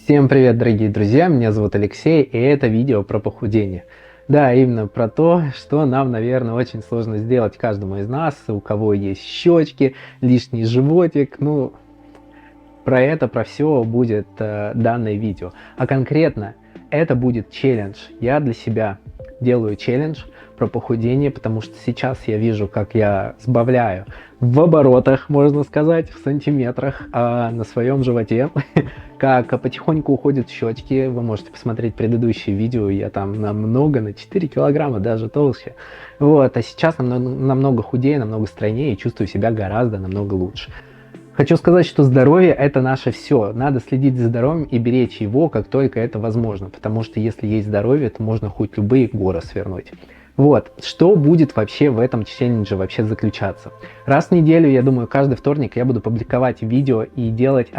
Всем привет, дорогие друзья, меня зовут Алексей, и это видео про похудение. Да, именно про то, что нам, наверное, очень сложно сделать каждому из нас, у кого есть щечки, лишний животик, про все будет данное видео. А конкретно это будет челлендж. Я для себя делаю челлендж про похудение, потому что сейчас я вижу, как я сбавляю в оборотах, можно сказать, в сантиметрах на своем животе, как потихоньку уходят щечки. Вы можете посмотреть предыдущие видео, я там на 4 килограмма даже толще. Вот, а сейчас намного худее, намного стройнее и чувствую себя гораздо намного лучше. Хочу сказать, что здоровье – это наше все. Надо следить за здоровьем и беречь его, как только это возможно. Потому что если есть здоровье, то можно хоть любые горы свернуть. Вот, что будет вообще в этом челлендже вообще заключаться? Раз в неделю, я думаю, каждый вторник я буду публиковать видео и делать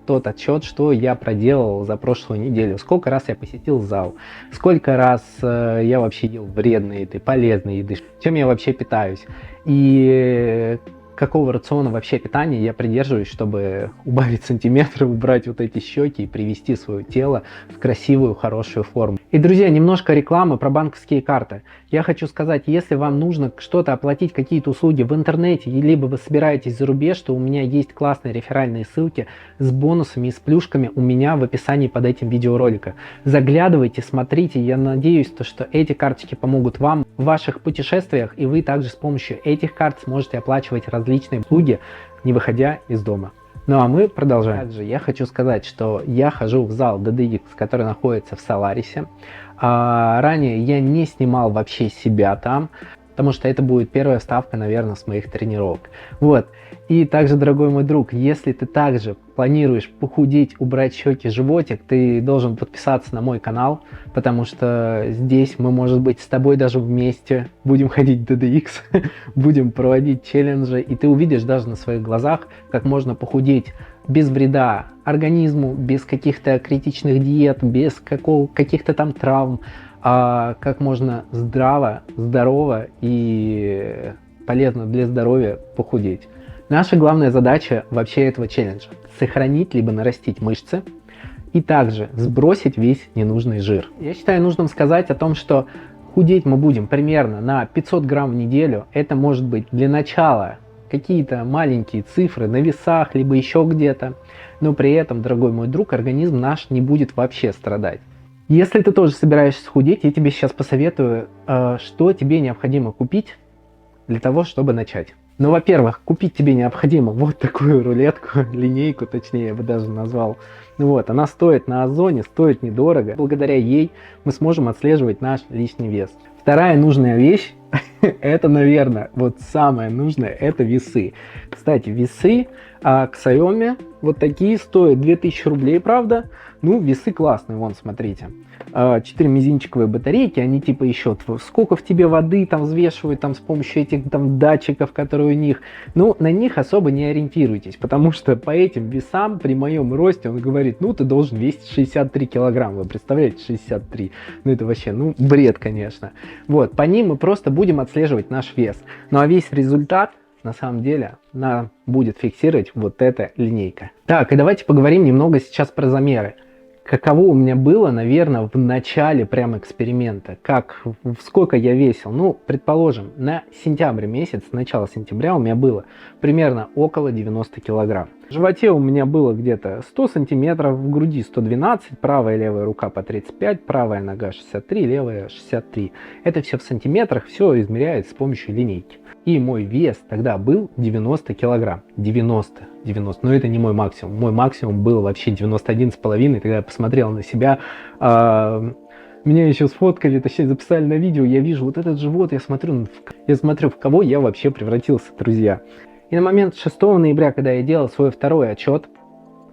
тот отчет, что я проделал за прошлую неделю. Сколько раз я посетил зал, сколько раз я вообще ел вредной еды, полезной еды, чем я вообще питаюсь. И какого рациона вообще питания я придерживаюсь, чтобы убавить сантиметры, убрать вот эти щеки и привести свое тело в красивую, хорошую форму. И, друзья, немножко рекламы про банковские карты. Я хочу сказать, если вам нужно что-то оплатить, какие-то услуги в интернете, либо вы собираетесь за рубеж, то у меня есть классные реферальные ссылки с бонусами и с плюшками у меня в описании под этим видеороликом. Заглядывайте, смотрите, я надеюсь, что эти карточки помогут вам в ваших путешествиях, и вы также с помощью этих карт сможете оплачивать различные услуги, не выходя из дома. Ну а мы продолжаем. Также я хочу сказать, что я хожу в зал DDX, который находится в Соларисе. Ранее я не снимал вообще себя там, потому что это будет первая вставка, наверное, с моих тренировок. Вот. И также, дорогой мой друг, если ты также планируешь похудеть, убрать щеки, животик, ты должен подписаться на мой канал, потому что здесь мы, может быть, с тобой даже вместе будем ходить в DDX, будем проводить челленджи, и ты увидишь даже на своих глазах, как можно похудеть без вреда организму, без каких-то критичных диет, без каких-то там травм, как можно здорово и полезно для здоровья похудеть. Наша главная задача вообще этого челленджа – сохранить либо нарастить мышцы и также сбросить весь ненужный жир. Я считаю нужным сказать о том, что худеть мы будем примерно на 500 грамм в неделю. Это может быть для начала какие-то маленькие цифры на весах, либо еще где-то. Но при этом, дорогой мой друг, организм наш не будет вообще страдать. Если ты тоже собираешься худеть, я тебе сейчас посоветую, что тебе необходимо купить для того, чтобы начать. Ну, во-первых, купить тебе необходимо вот такую рулетку, линейку, точнее, я бы даже назвал. Вот, она стоит на Озоне, стоит недорого. Благодаря ей мы сможем отслеживать наш лишний вес. Вторая нужная вещь, это, наверное, вот самое нужное, это весы. Кстати, весы Xiaomi вот такие стоят 2000 рублей, правда? Ну, весы классные, вон, смотрите. 4 мизинчиковые батарейки, они типа еще сколько в тебе воды там взвешивают там с помощью этих там датчиков, которые у них. Ну, на них особо не ориентируйтесь, потому что по этим весам при моем росте он говорит, ну, ты должен весить 63 килограмма. Вы представляете, 63? Ну, это вообще, ну, бред, конечно. Вот, по ним мы просто будем отслеживать наш вес. Ну, а весь результат на самом деле нам будет фиксировать вот эта линейка. Так, и давайте поговорим немного сейчас про замеры. Каково у меня было, наверное, в начале прям эксперимента, сколько я весил. Ну, предположим, на сентябрь месяц, начало сентября у меня было примерно около 90 килограмм. В животе у меня было где-то 100 сантиметров, в груди 112, правая и левая рука по 35, правая нога 63, левая 63. Это все в сантиметрах, все измеряется с помощью линейки. И мой вес тогда был 90 килограмм. 90. Но это не мой максимум. Мой максимум был вообще 91,5. Когда я посмотрел на себя, меня еще сфоткали, точнее записали на видео, я вижу вот этот живот, я смотрю, в кого я вообще превратился, друзья. И на момент 6 ноября, когда я делал свой второй отчет,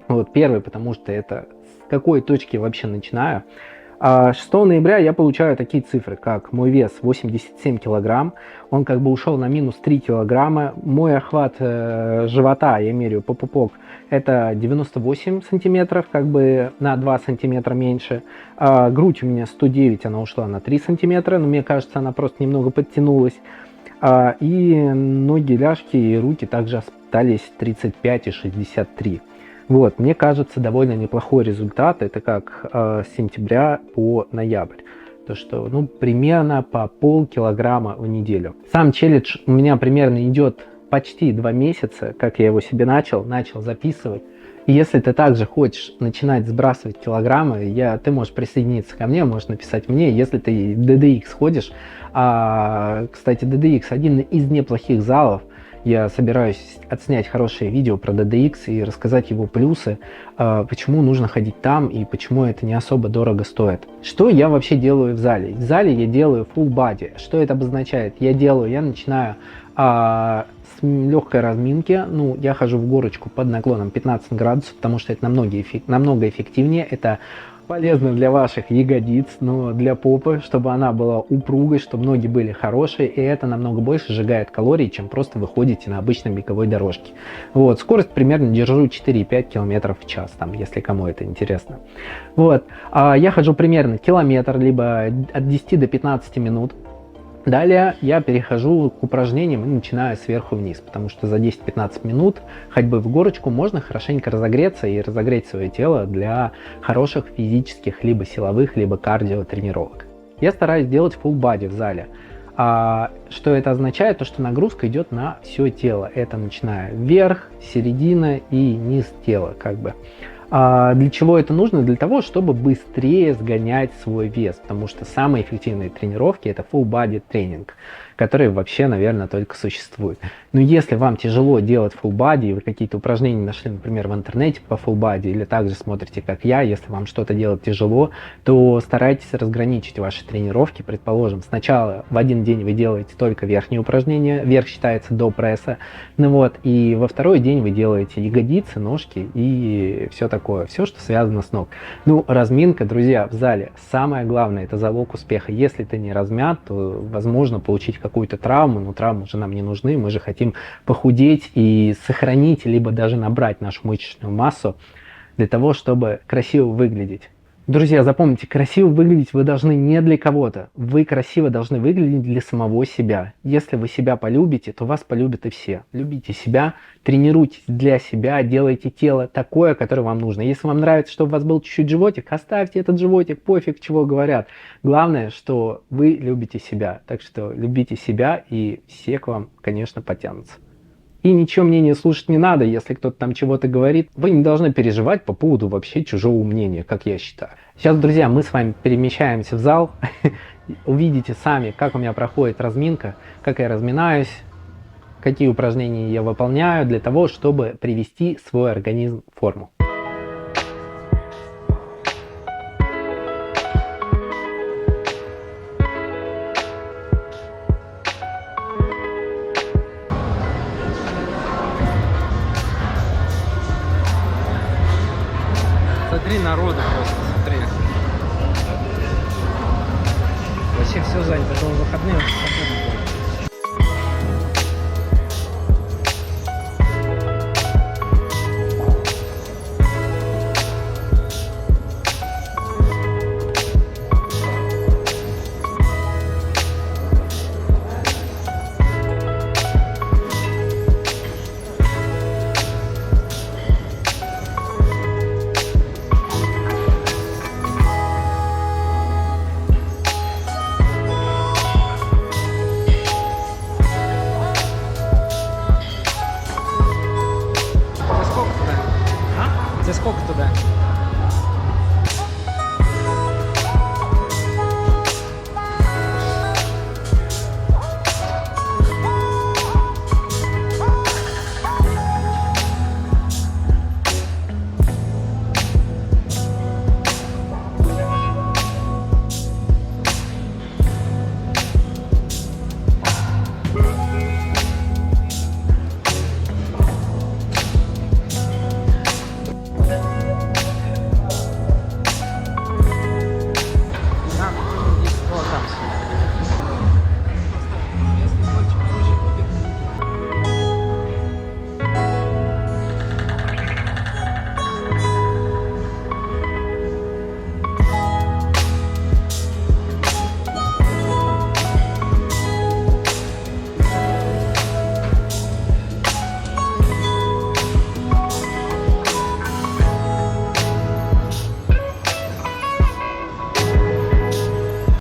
вот первый, потому что это с какой точки я вообще начинаю, 6 ноября я получаю такие цифры, как мой вес 87 килограмм, он как бы ушел на минус 3 килограмма, мой охват живота, я меряю по пупок, это 98 сантиметров, как бы на 2 сантиметра меньше, грудь у меня 109, она ушла на 3 сантиметра, но мне кажется, она просто немного подтянулась, и ноги, ляжки и руки также остались 35 и 63. Вот, мне кажется, довольно неплохой результат. Это как с сентября по ноябрь. То, что, ну, примерно по полкилограмма в неделю. Сам челлендж у меня примерно идет почти 2 месяца, как я его себе начал записывать. И если ты также хочешь начинать сбрасывать килограммы, ты можешь присоединиться ко мне, можешь написать мне, если ты в DDX ходишь. Кстати, DDX один из неплохих залов. Я собираюсь отснять хорошее видео про DDX и рассказать его плюсы, почему нужно ходить там и почему это не особо дорого стоит. Что я вообще делаю в зале? В зале я делаю full body. Что это обозначает? Я начинаю с легкой разминки. Ну, я хожу в горочку под наклоном 15 градусов, потому что это намного эффективнее. Это полезно для ваших ягодиц, но для попы, чтобы она была упругой, чтобы ноги были хорошие, и это намного больше сжигает калорий, чем просто вы ходите на обычной беговой дорожке. Вот, скорость примерно держу 4,5 км в час, там, если кому это интересно. Вот, я хожу примерно километр, либо от 10 до 15 минут. Далее я перехожу к упражнениям и начинаю сверху вниз, потому что за 10-15 минут ходьбы в горочку можно хорошенько разогреться и разогреть свое тело для хороших физических, либо силовых, либо кардио тренировок. Я стараюсь делать full body в зале. Что это означает? То, что нагрузка идет на все тело. Это начиная вверх, середина и низ тела, как бы. Для чего это нужно? Для того, чтобы быстрее сгонять свой вес, потому что самые эффективные тренировки это full body тренинг, который вообще, наверное, только существует. Но если вам тяжело делать full body, и вы какие-то упражнения нашли, например, в интернете по full body, или также смотрите, как я, если вам что-то делать тяжело, то старайтесь разграничить ваши тренировки. Предположим, сначала в один день вы делаете только верхние упражнения, верх считается до пресса, ну вот, и во второй день вы делаете ягодицы, ножки и все такое, все, что связано с ног. Ну, разминка, друзья, в зале самое главное, это залог успеха. Если ты не размят, то возможно получить какую-то травму, но травмы же нам не нужны, мы же хотим похудеть и сохранить, либо даже набрать нашу мышечную массу для того, чтобы красиво выглядеть. Друзья, запомните, красиво выглядеть вы должны не для кого-то, вы красиво должны выглядеть для самого себя. Если вы себя полюбите, то вас полюбят и все. Любите себя, тренируйтесь для себя, делайте тело такое, которое вам нужно. Если вам нравится, чтобы у вас был чуть-чуть животик, оставьте этот животик, пофиг, чего говорят. Главное, что вы любите себя. Так что любите себя, и все к вам, конечно, потянутся. И ничего мнения слушать не надо, если кто-то там чего-то говорит. Вы не должны переживать по поводу вообще чужого мнения, как я считаю. Сейчас, друзья, мы с вами перемещаемся в зал. Увидите сами, как у меня проходит разминка, как я разминаюсь, какие упражнения я выполняю для того, чтобы привести свой организм в форму. Смотри, народу просто, смотри. Вообще все занято, был выходные, свободно.